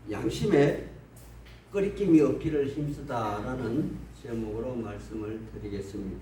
양심에 끄리낌이 없기를 힘쓰다라는 제목으로 말씀을 드리겠습니다.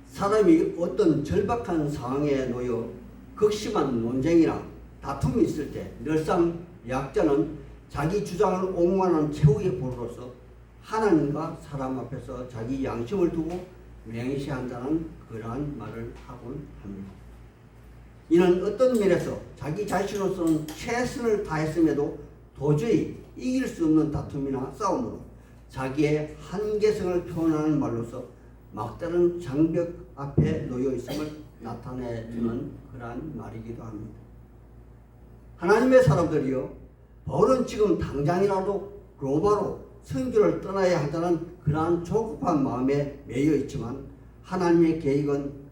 사람이 어떤 절박한 상황에 놓여 극심한 논쟁이나 다툼이 있을 때 늘상 약자는 자기 주장을 옹호하는 최후의 보루로서 하나님과 사람 앞에서 자기 양심을 두고 맹세한다는 그러한 말을 하곤 합니다. 이는 어떤 면에서 자기 자신으로서는 최선을 다했음에도 도저히 이길 수 없는 다툼이나 싸움으로 자기의 한계성을 표현하는 말로서 막다른 장벽 앞에 놓여 있음을 나타내주는 그러한 말이기도 합니다. 하나님의 사람들이요, 바울은 지금 당장이라도 로마로 선교를 떠나야 한다는 그러한 조급한 마음에 매여 있지만 하나님의 계획은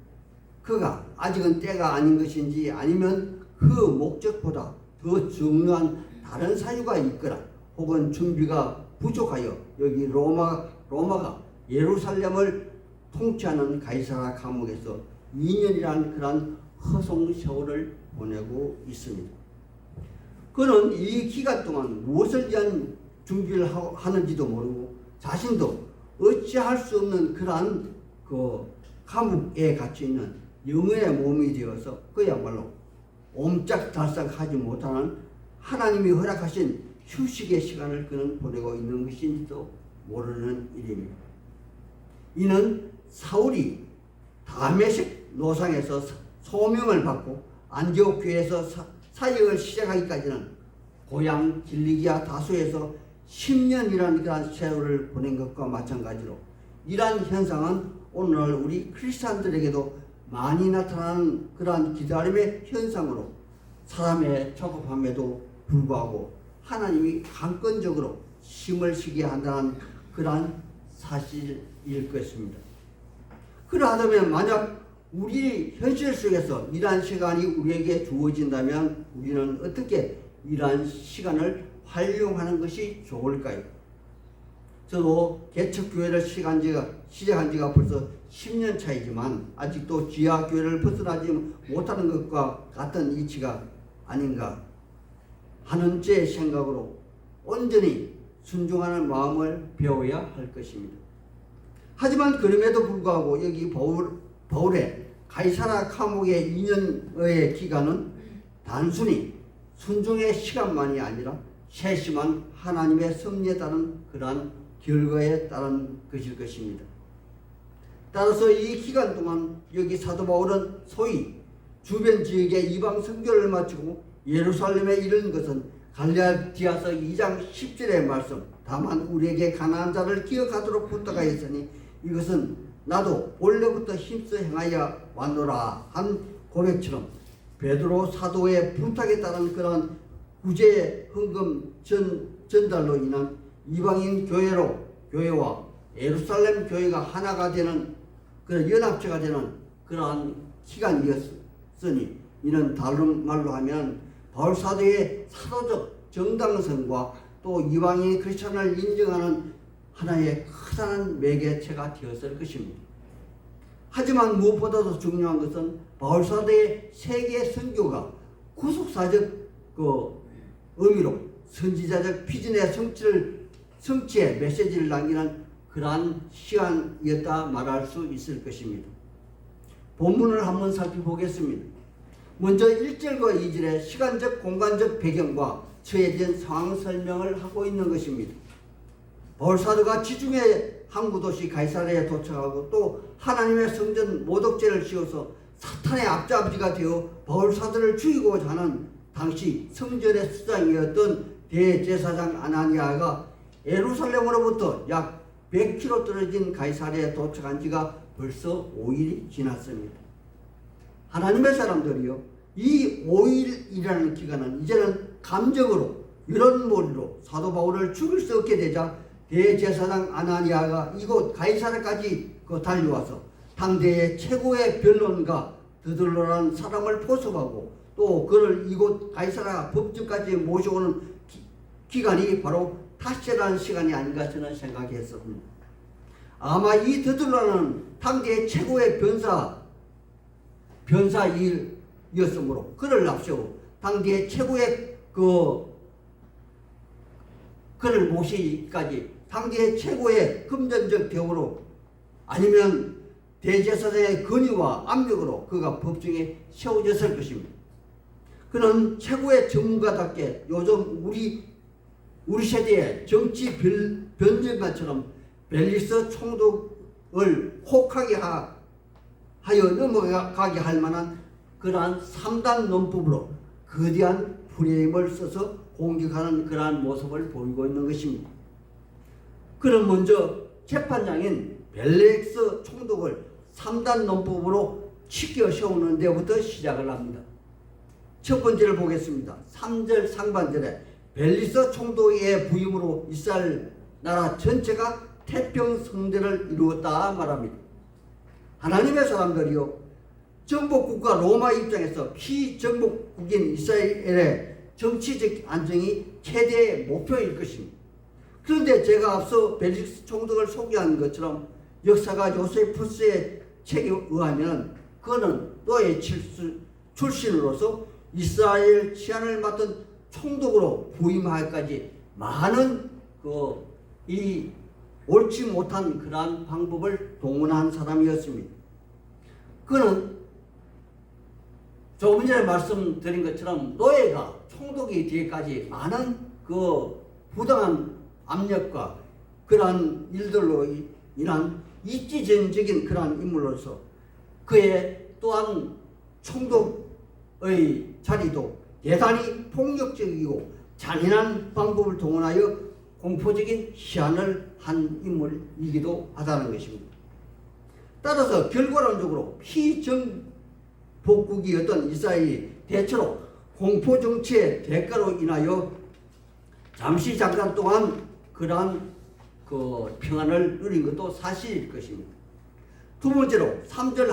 그가 아직은 때가 아닌 것인지 아니면 그 목적보다 더 중요한 다른 사유가 있거나 혹은 준비가 부족하여 여기 로마가 예루살렘을 통치하는 가이사라 감옥에서 2년이라는 그런 허송 세월을 보내고 있습니다. 그는 이 기간 동안 무엇을 위한 준비를 하는지도 모르고 자신도 어찌할 수 없는 그러한 그 감옥에 갇혀 있는 영혼의 몸이 되어서 그야말로 옴짝달싹하지 못하는 하나님이 허락하신 휴식의 시간을 그는 보내고 있는 것인지도 모르는 일입니다. 이는 사울이 다메섹 노상에서 소명을 받고 안디옥 교회에서 사역을 시작하기까지는 고향 길리기아 다소에서 10년이라는 그런 세월을 보낸 것과 마찬가지로 이러한 현상은 오늘날 우리 크리스찬들에게도 많이 나타나는 그러한 기다림의 현상으로 사람의 조급함에도 불구하고 하나님이 강권적으로 힘을 쓰게 한다는 그러한 사실일 것입니다. 그러하다면 만약 우리 현실 속에서 이러한 시간이 우리에게 주어진다면 우리는 어떻게 이러한 시간을 활용하는 것이 좋을까요? 저도 개척교회를 시작한 지가 벌써 10년 차이지만 아직도 지하교회를 벗어나지 못하는 것과 같은 이치가 아닌가 하는 제 생각으로 온전히 순종하는 마음을 배워야 할 것입니다. 하지만 그럼에도 불구하고 여기 바울의 가이사라 감옥의 2년의 기간은 단순히 순종의 시간만이 아니라 세심한 하나님의 섭리에 따른 그러한 결과에 따른 것일 것입니다. 따라서 이 기간 동안 여기 사도 바울은 소위 주변 지역의 이방 선교를 마치고 예루살렘에 이른 것은 갈라디아서 2장 10절의 말씀, 다만 우리에게 가난한 자를 기억하도록 부탁하였으니 이것은 나도 본래부터 힘써 행하여 왔노라 한 고백처럼 베드로 사도의 부탁에 따른 그런 구제 헌금 전달로 인한 이방인 교회와 예루살렘 교회가 하나가 되는 그 연합체가 되는 그러한 기간이었으니 이는 다른 말로 하면 바울 사도의 사도적 정당성과 또 이방인 크리스천을 인정하는 하나의 커다란 매개체가 되었을 것입니다. 하지만 무엇보다도 중요한 것은 바울 사도의 세계 선교가 구속사적 의미로 선지자적 비전의 성취의 메시지를 남기는 그러한 시간이었다 말할 수 있을 것입니다. 본문을 한번 살펴보겠습니다. 먼저 1절과 2절의 시간적 공간적 배경과 처해진 상황 설명을 하고 있는 것입니다. 바울 사도가 지중해 항구 도시 가이사랴에 도착하고 또 하나님의 성전 모독죄를 씌워서 사탄의 앞잡이가 되어 바울 사도를 죽이고자 하는 당시 성전의 수장이었던 대제사장 아나니아가 예루살렘으로부터 약 100km 떨어진 가이사랴에 도착한 지가 벌써 5일이 지났습니다. 하나님의 사람들이요, 이 5일이라는 기간은 이제는 감정으로 여론몰이로 사도 바울을 죽일 수 없게 되자 대제사장 아나니아가 이곳 가이사랴까지 달려와서 당대의 최고의 변론가 드들로라는 사람을 포섭하고 또 그를 이곳 가이사랴 법정까지 모셔오는 기간이 바로 탓세라는 시간이 아닌가 저는 생각했습니다. 아마 이 드들로는 당대의 최고의 변사일이었으므로 그를 납세우고 당대의 최고의 그를 모시기까지 당대의 최고의 금전적 대우로 아니면 대제사장의 권위와 압력으로 그가 법정에 세워졌을 것입니다. 그는 최고의 전문가답게 요즘 우리 세대의 정치 변절가처럼 벨리스 총독을 혹하게 하여 넘어가게 할 만한 그러한 3단 논법으로 거대한 프레임을 써서 공격하는 그러한 모습을 보이고 있는 것입니다. 그는 먼저 재판장인 벨렉스 총독을 3단 논법으로 치켜 세우는 데부터 시작을 합니다. 첫 번째를 보겠습니다. 3절 상반절에 벨리스 총독의 부임으로 이스라엘 나라 전체가 태평성대를 이루었다 말합니다. 하나님의 사람들이요, 정복국가 로마 입장에서 피정복국인 이스라엘의 정치적 안정이 최대의 목표일 것입니다. 그런데 제가 앞서 벨리스 총독을 소개한 것처럼 역사가 요세푸스의 책에 의하면 그는 노예 출신으로서 이스라엘 치안을 맡은 총독으로 부임하기까지 많은 이 옳지 못한 그러한 방법을 동원한 사람이었습니다. 그는 조금 전에 말씀드린 것처럼 노예가 총독이 되기까지 많은 부당한 압력과 그러한 일들로 인한 입지전적인 그러한 인물로서 그의 또한 총독의 자리도 대단히 폭력적이고 잔인한 방법을 동원하여 공포적인 시한을 한 인물이기도 하다는 것입니다. 따라서 결과론적으로 피정복국이었던 이스라엘이 대체로 공포정치의 대가로 인하여 잠시 잠깐 동안 그러한 평안을 누린 것도 사실일 것입니다. 두 번째로 3절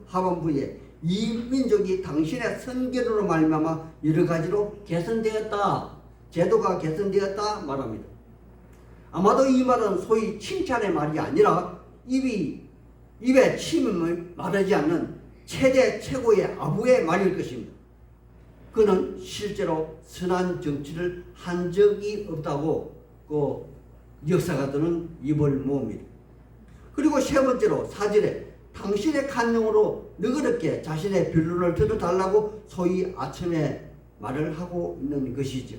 하반부에 이 민족이 당신의 선결으로 말미암아 여러 가지로 개선되었다, 제도가 개선되었다 말합니다. 아마도 이 말은 소위 칭찬의 말이 아니라 입에 침을 마르지 않는 최고의 아부의 말일 것입니다. 그는 실제로 선한 정치를 한 적이 없다고 역사가들은 입을 모읍니다. 그리고 세 번째로 4절에 당신의 간용으로 너그럽게 자신의 변론을 들어달라고 소위 아첨의 말을 하고 있는 것이죠.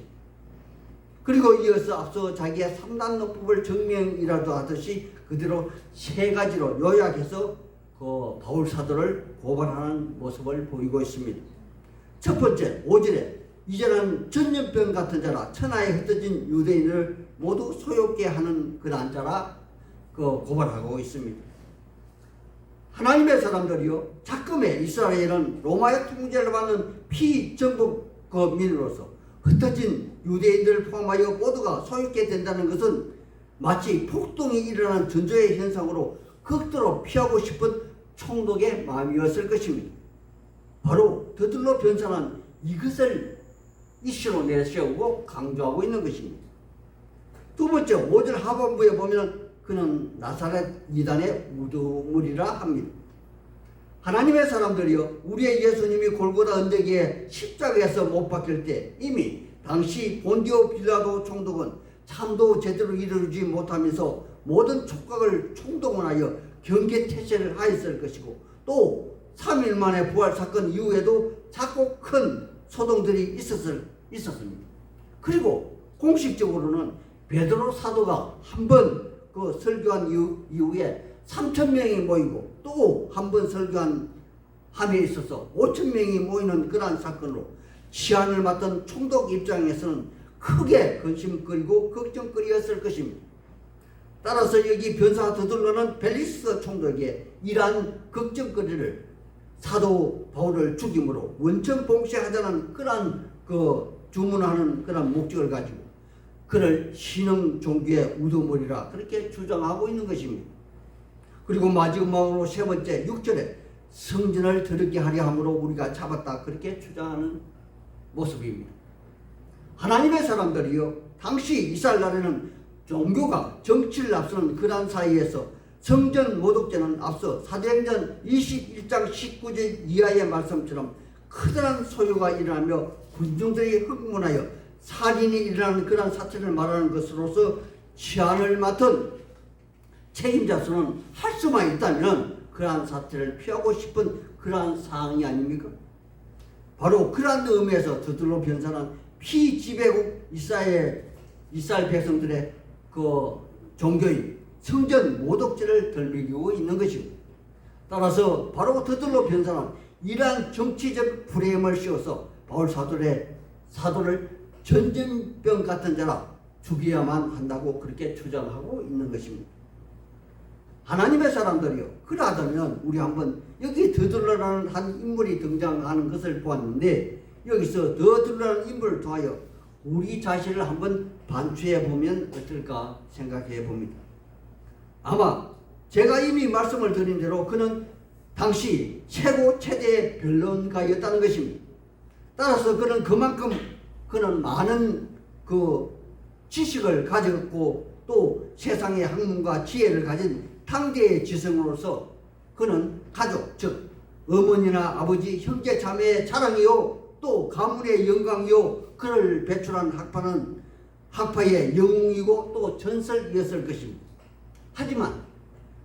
그리고 이어서 앞서 자기의 3단 논법을 증명이라도 하듯이 그대로 세 가지로 요약해서 바울 사도를 고발하는 모습을 보이고 있습니다. 첫 번째 5절에 이제는 전염병 같은 자라 천하에 흩어진 유대인을 모두 소욕게 하는 그러한 자라 고발하고 있습니다. 하나님의 사람들이요, 작금의 이스라엘은 로마의 통제를 받는 피정복민으로서 흩어진 유대인들을 포함하여 모두가 소유게 된다는 것은 마치 폭동이 일어나는 전조의 현상으로 극도로 피하고 싶은 총독의 마음이었을 것입니다. 바로 더들로 변산한 이것을 이슈로 내세우고 강조하고 있는 것입니다. 두 번째 5절 하반부에 보면 그는 나사렛 이단의 우두머리라 합니다. 하나님의 사람들이요, 우리의 예수님이 골고다 언덕에 십자가에서 못 박힐 때 이미 당시 본디오 빌라도 총독은 참도 제대로 이루지 못하면서 모든 촉각을 총동원하여 경계태세를 하였을 것이고, 또 3일 만에 부활 사건 이후에도 자꾸 큰 소동들이 있었습니다. 그리고 공식적으로는 베드로 사도가 한번 설교한 이후에 3,000명이 모이고 또 한 번 설교한 함에 있어서 5,000명이 모이는 그러한 사건으로 치안을 맡은 총독 입장에서는 크게 근심거리고 걱정거리였을 것입니다. 따라서 여기 변사 더들로는 벨리스 총독의 이러한 걱정거리를 사도 바울을 죽임으로 원천 봉쇄하자는 그러한 주문하는 그런 목적을 가지고 그를 신흥 종교의 우두머리라 그렇게 주장하고 있는 것입니다. 그리고 마지막으로 세 번째 6절에 성전을 더럽게 하려 함으로 우리가 잡았다 그렇게 주장하는 모습입니다. 하나님의 사람들이요, 당시 이스라엘 나라는 종교가 정치를 앞서는 그러한 사이에서 성전 모독죄는 앞서 사도행전 21장 19절 이하의 말씀처럼 커다란 소요가 일어나며 군중들이 흥분하여 살인이 일어나는 그러한 사태를 말하는 것으로서 치안을 맡은 책임자로서는 할 수만 있다면 그러한 사태를 피하고 싶은 그러한 상황이 아닙니까? 바로 그러한 의미에서 드들로 변산한 피지배국 이스라엘 백성들의 그 종교인 성전 모독죄를 덜미고 있는 것입니다. 따라서 바로 드들로 변산한 이러한 정치적 프레임을 씌워서 바울 사도를 전염병 같은 자라 죽여야만 한다고 그렇게 주장하고 있는 것입니다. 하나님의 사람들이요, 그러하다면 우리 한번 여기 드들로라는 한 인물이 등장하는 것을 보았는데, 여기서 드들로라는 인물을 통하여 우리 자신을 한번 반추해 보면 어떨까 생각해 봅니다. 아마 제가 이미 말씀을 드린 대로 그는 당시 최대의 변론가였다는 것입니다. 따라서 그는 그만큼 많은 그 지식을 가졌고 또 세상의 학문과 지혜를 가진 당대의 지성으로서 그는 가족, 즉 어머니나 아버지, 형제, 자매의 자랑이요 또 가문의 영광이요 그를 배출한 학파의 영웅이고 또 전설이었을 것입니다. 하지만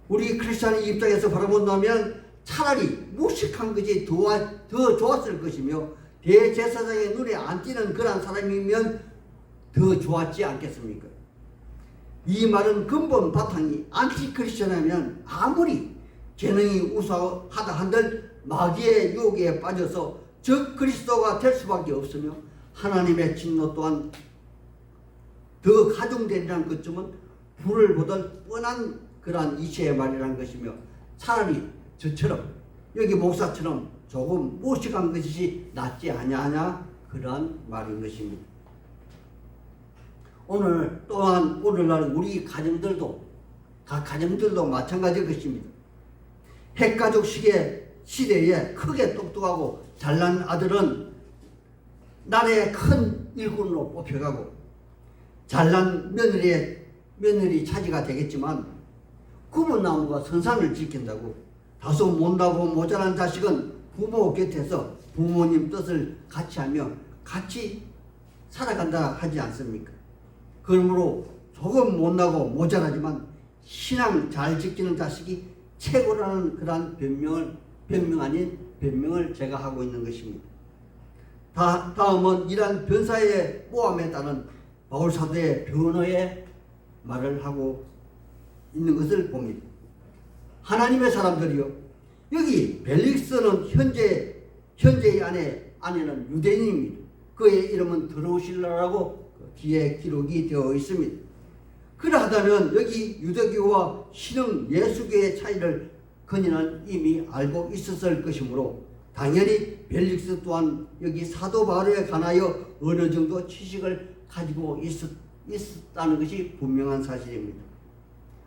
우리 크리스찬의 입장에서 바라본다면 차라리 무식한 것이 더 좋았을 것이며 대제사장의 눈에 안 띄는 그런 사람이면 더 좋았지 않겠습니까? 이 말은 근본 바탕이 안티크리스천이면 아무리 재능이 우수하다 한들 마귀의 유혹에 빠져서 적 그리스도가 될 수밖에 없으며 하나님의 진노 또한 더 가중되리라는 것쯤은 불을 보던 뻔한 그러한 이치의 말이라는 것이며 차라리 저처럼 여기 목사처럼 조금 무식한 것이 낫지 아니하냐 그러한 말인 것입니다. 오늘 또한 오늘날 우리 가정들도 마찬가지일 것입니다. 핵가족 시대에 크게 똑똑하고 잘난 아들은 나라의 큰 일꾼으로 뽑혀가고 잘난 며느리 차지가 되겠지만 구분나무가 선산을 지킨다고 다소 못나고 모자란 자식은 부모 곁에서 부모님 뜻을 같이 하며 같이 살아간다 하지 않습니까? 그러므로 조금 못나고 모자라지만 신앙 잘 지키는 자식이 최고라는 그러한 변명 아닌 변명을 제가 하고 있는 것입니다. 다음은 이러한 변사의 모함에 따른 바울 사도의 변호의 말을 하고 있는 것을 봅니다. 하나님의 사람들이요, 여기 벨릭스는 현재의 아내는 유대인입니다. 그의 이름은 드로실라라고 뒤에 기록이 되어 있습니다. 그러하다면 여기 유대교와 신흥 예수교의 차이를 그녀는 이미 알고 있었을 것이므로 당연히 벨릭스 또한 여기 사도 바울에 관하여 어느 정도 지식을 가지고 있었다는 것이 분명한 사실입니다.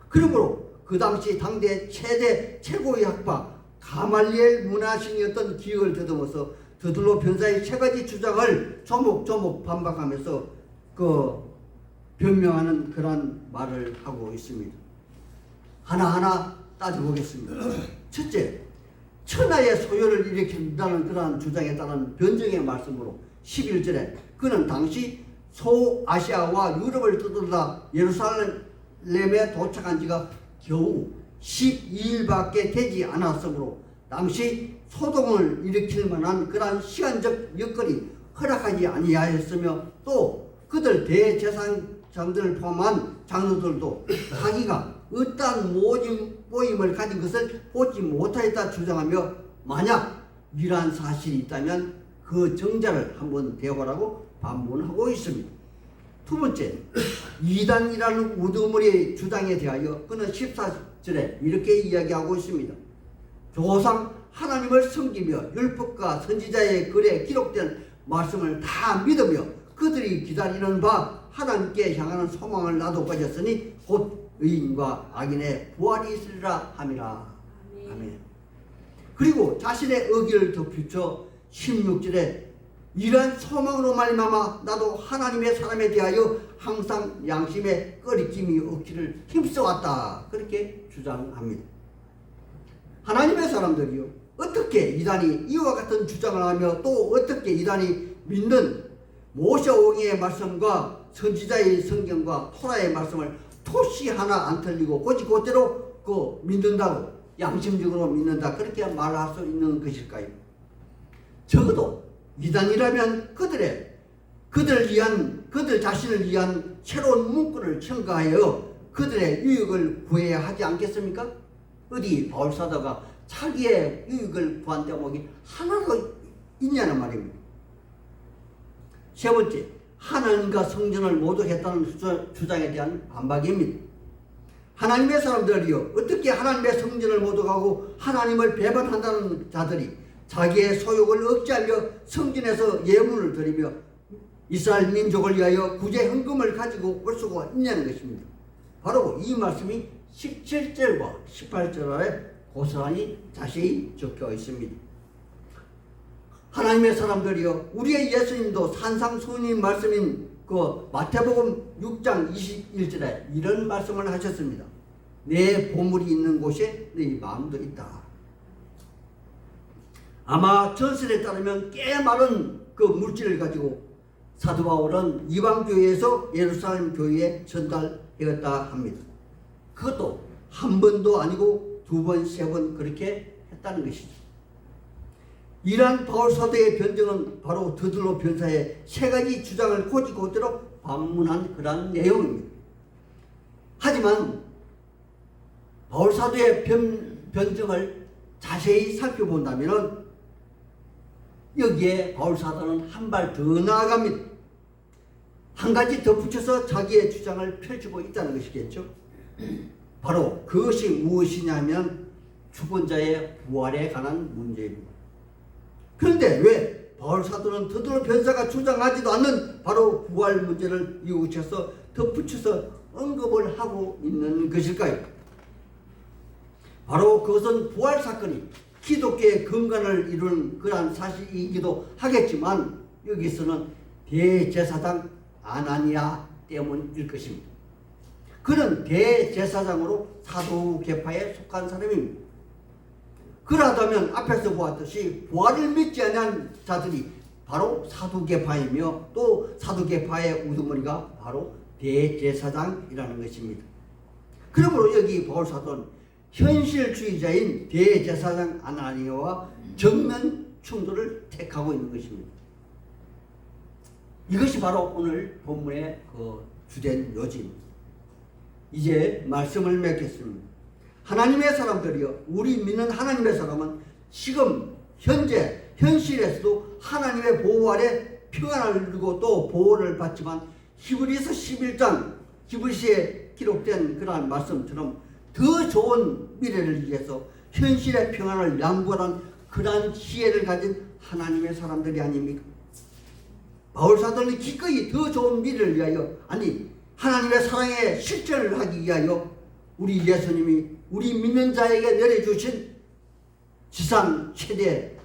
그러므로 그 당시 당대 최고의 학파 가말리엘 문화신이었던 기억을 더듬어서 드들로 변사의 세 가지 주장을 조목조목 반박하면서 변명하는 그런 말을 하고 있습니다. 하나하나 따져보겠습니다. 첫째, 천하의 소요를 일으킨다는 그러한 주장에 따른 변증의 말씀으로 11절에 그는 당시 소아시아와 유럽을 떠돌다 예루살렘에 도착한 지가 겨우 12일밖에 되지 않았으므로 당시 소동을 일으킬 만한 그러한 시간적 여건이 허락하지 아니하였으며 또 그들 대제사장들을 포함한 장로들도 자기가 어떠한 모임을 가진 것을 보지 못하였다 주장하며 만약 이러한 사실이 있다면 그 정자를 한번 대보라고 반문하고 있습니다. 두 번째, 이단이라는 우두머리의 주장에 대하여 그는 14절에 이렇게 이야기하고 있습니다. 조상 하나님을 섬기며 율법과 선지자의 글에 기록된 말씀을 다 믿으며 그들이 기다리는 바 하나님께 향하는 소망을 나도 가졌으니 곧 의인과 악인의 부활이 있으리라 함이라. 아멘. 그리고 자신의 의기를 덧붙여 16절에 이러한 소망으로 말미암아 나도 하나님의 사람에 대하여 항상 양심에 꺼리낌이 없기를 힘써왔다. 그렇게 주장합니다. 하나님의 사람들이요, 어떻게 이단이 이와 같은 주장을 하며 또 어떻게 이단이 믿는 모세오경의 말씀과 선지자의 성경과 토라의 말씀을 토시 하나 안 틀리고 그대로 믿는다고, 양심적으로 믿는다, 그렇게 말할 수 있는 것일까요? 적어도 이단이라면 그들 자신을 위한 새로운 문구를 첨가하여 그들의 유익을 구해야 하지 않겠습니까? 어디 바울사도가 자기의 유익을 구한 대목이 하나도 있냐는 말입니다. 세 번째, 하나님과 성전을 모독했다는 주장에 대한 반박입니다. 하나님의 사람들이요, 어떻게 하나님의 성전을 모독하고 하나님을 배반한다는 자들이 자기의 소욕을 억제하며 성전에서 예물을 드리며 이스라엘 민족을 위하여 구제 헌금을 가지고 올 수가 있냐는 것입니다. 바로 이 말씀이 17절과 18절 아래 고스란히 자세히 적혀 있습니다. 하나님의 사람들이여, 우리의 예수님도 산상수훈인 말씀인 마태복음 6장 21절에 이런 말씀을 하셨습니다. 내 보물이 있는 곳에 네 마음도 있다. 아마 전설에 따르면 꽤 많은 물질을 가지고 사도 바울은 이방교회에서 예루살렘 교회에 전달되었다 합니다. 그것도 한 번도 아니고 두 번, 세 번 그렇게 했다는 것이죠. 이러한 바울 사도의 변증은 바로 드들로 변사의 세 가지 주장을 그대로 반문한 그러한 내용입니다. 하지만 바울 사도의 변증을 자세히 살펴본다면 여기에 바울 사도는 한 발 더 나아갑니다. 한 가지 덧붙여서 자기의 주장을 펼치고 있다는 것이겠죠. 바로 그것이 무엇이냐면 죽은 자의 부활에 관한 문제입니다. 그런데 왜 바울 사도는 드들로 변사가 주장하지도 않는 바로 부활 문제를 이웃에서 덧붙여서 언급을 하고 있는 것일까요? 바로 그것은 부활 사건이 기독교의 근간을 이룬 그러한 사실이기도 하겠지만 여기서는 대제사장 아나니아 때문일 것입니다. 그는 대제사장으로 사두개파에 속한 사람입니다. 그러하다면 앞에서 보았듯이 부활을 믿지 않은 자들이 바로 사두개파이며 또 사두개파의 우두머리가 바로 대제사장이라는 것입니다. 그러므로 여기 바울 사도는 현실주의자인 대제사장 아나니아와 정면 충돌을 택하고 있는 것입니다. 이것이 바로 오늘 본문의 주된 요지입니다. 이제 말씀을 맺겠습니다. 하나님의 사람들이여, 우리 믿는 하나님의 사람은 지금 현실에서도 하나님의 보호 아래 평안을 누리고 또 보호를 받지만 히브리서 11장 히브리서에 기록된 그러한 말씀처럼 더 좋은 미래를 위해서 현실의 평안을 양보하는 그러한 지혜를 가진 하나님의 사람들이 아닙니까? 바울 사도는 기꺼이 더 좋은 미래를 위하여, 아니 하나님의 사랑의 실천을 하기 위하여 우리 예수님이 우리 믿는 자에게 내려주신 지상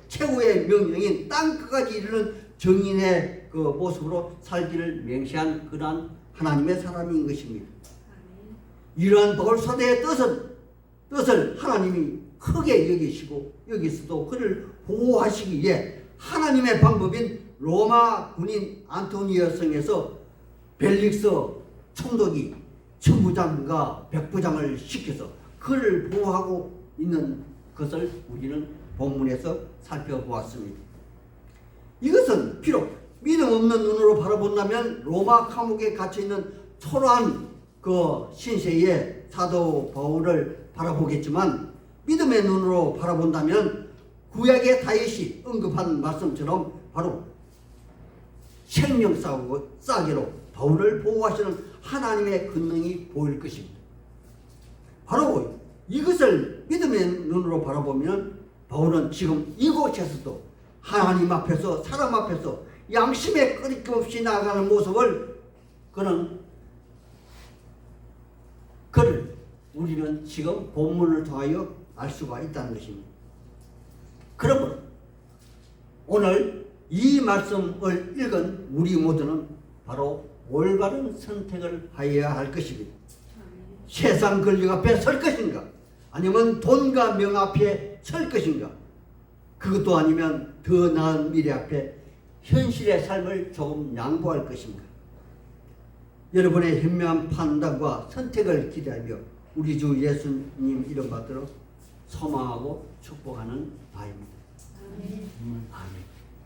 최고의 명령인 땅 끝까지 이르는 정인의 모습으로 살기를 맹세한 그러한 하나님의 사람인 것입니다. 이러한 바울 사도의 뜻을 하나님이 크게 여기시고 여기서도 그를 보호하시기 위해 하나님의 방법인 로마 군인 안토니아 성에서 벨릭스 총독이 천부장과 백부장을 시켜서 그를 보호하고 있는 것을 우리는 본문에서 살펴보았습니다. 이것은 비록 믿음 없는 눈으로 바라본다면 로마 감옥에 갇혀있는 초라한 신세의 사도 바울을 바라보겠지만, 믿음의 눈으로 바라본다면 구약의 다윗이 언급한 말씀처럼 바로 생명 싸개로 바울을 보호하시는 하나님의 권능이 보일 것입니다. 바로 이것을 믿음의 눈으로 바라보면 바울은 지금 이곳에서도 하나님 앞에서 사람 앞에서 양심에 끊임없이 나아가는 모습을 그를 우리는 지금 본문을 통하여 알 수가 있다는 것입니다. 그러므로 오늘 이 말씀을 읽은 우리 모두는 바로 올바른 선택을 하여야 할 것입니다. 세상 권력 앞에 설 것인가? 아니면 돈과 명 앞에 설 것인가? 그것도 아니면 더 나은 미래 앞에 현실의 삶을 조금 양보할 것입니다. 여러분의 현명한 판단과 선택을 기대하며 우리 주 예수님 이름 받들어 소망하고 축복하는 바입니다. 아멘.